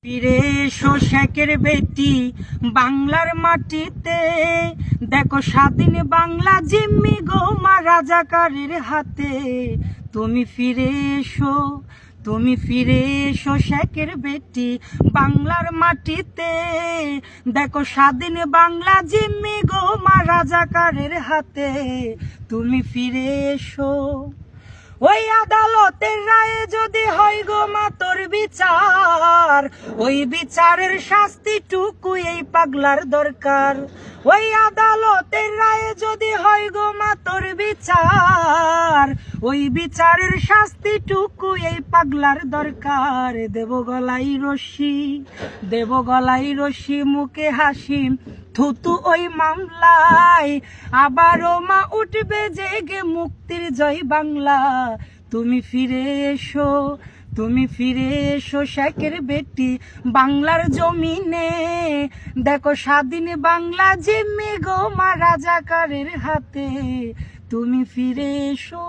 ফিরে এসো শেখের বেটি বাংলার মাটিতে, দেখো স্বাধীন বাংলা জিম্মি গোমা রাজাকারের হাতে। তুমি ফিরে এসো, তুমি ফিরে এসো শেখের বেটি বাংলার মাটিতে, দেখো স্বাধীন বাংলা জিম্মি গোমা রাজাকারের হাতে। তুমি ফিরে এসো। ওই আদালতের রায়ে যদি হয় গো মা তোর বিচার, ওই বিচারের শাস্তিটুকু এই পাগলার দরকার। ওই আদালতের রায়ে যদি হয় গো মা তোর বিচার, ওই বিচারের শাস্তিটুকু এই পাগলার দরকার। দেব গলাই রশি, দেব গলাই রশি, মুখে হাসি থুতু ওই মামলায়, আবারও মা উঠবে জেগে মুক্তির জয় বাংলা। তুমি ফিরে এসো, তুমি ফিরে এসো শেখের বেটি বাংলার জমিনে, দেখো স্বাধীন বাংলা জিম্মি গোমা রাজাকারের হাতে। তুমি ফিরে এসো।